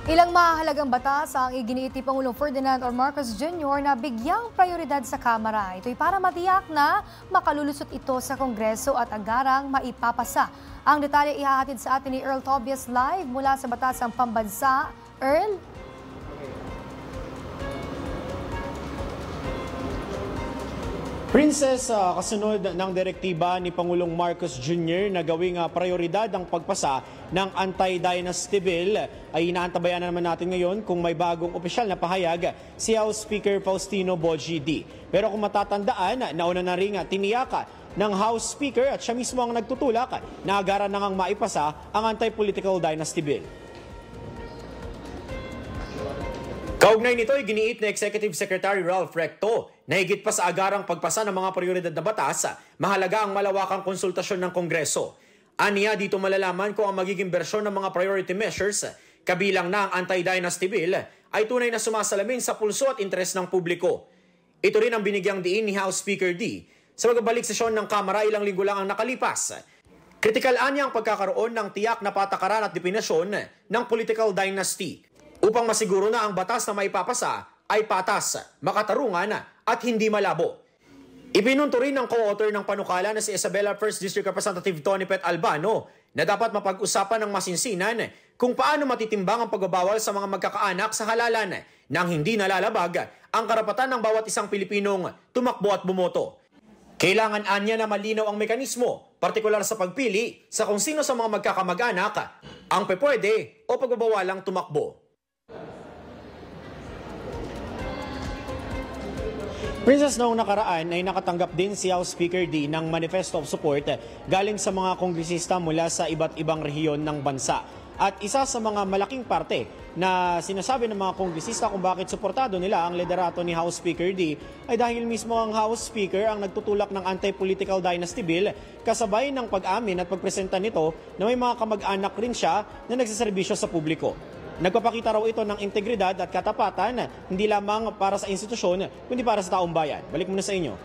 Ilang mahalagang batas ang iginiit ni Pangulong Ferdinand R. Marcos Jr. na bigyang prioridad sa Kamara. Ito'y para matiyak na makalulusot ito sa Kongreso at agarang maipapasa. Ang detalye ihahatid sa atin ni Earl Tobias live mula sa Batasang Pambansa. Earl? Princess, kasunod ng direktiba ni Pangulong Marcos Jr. na gawing prioridad ang pagpasa ng anti-dynasty bill ay inaantabayan na naman natin ngayon kung may bagong opisyal na pahayag si House Speaker Faustino Bogie D. Pero kung matatandaan, nauna na rin tiniyak ng House Speaker at siya mismo ang nagtutulak na agaran na ngang maipasa ang anti-political dynasty bill. Kaugnay nito ay giniit na Executive Secretary Ralph Recto na higit pa sa agarang pagpasa ng mga prioridad na batas, mahalaga ang malawakang konsultasyon ng Kongreso. Aniya, dito malalaman kung ang magiging bersyon ng mga priority measures, kabilang na ang anti-dynasty bill, ay tunay na sumasalamin sa pulso at interes ng publiko. Ito rin ang binigyang diin ni House Speaker D sa magbabalik sesyon ng Kamara ilang linggo lang ang nakalipas. Kritikal niya ang pagkakaroon ng tiyak na patakaran at definasyon ng political dynasty upang masiguro na ang batas na maipapasa ay patas, makatarungan at hindi malabo. Ipinunto rin ng co-author ng panukala na si Isabela 1st District Representative Tony Pet Albano na dapat mapag-usapan ng masinsinan kung paano matitimbang ang pagbabawal sa mga magkakaanak sa halalan nang hindi nalalabag ang karapatan ng bawat isang Pilipinong tumakbo at bumoto. Kailangan anya na malinaw ang mekanismo, partikular sa pagpili sa kung sino sa mga magkakamag-anak ang pwede o pagbabawalang tumakbo. Princess, noong nakaraan ay nakatanggap din si House Speaker D ng Manifesto of Support galing sa mga kongresista mula sa iba't ibang rehiyon ng bansa. At isa sa mga malaking parte na sinasabi ng mga kongresista kung bakit suportado nila ang liderato ni House Speaker D ay dahil mismo ang House Speaker ang nagtutulak ng anti-political dynasty bill kasabay ng pag-amin at pagpresenta nito na may mga kamag-anak rin siya na nagsaserbisyo sa publiko. Nagpapakita raw ito ng integridad at katapatan, hindi lamang para sa institusyon, kundi para sa taong bayan. Balik muna sa inyo.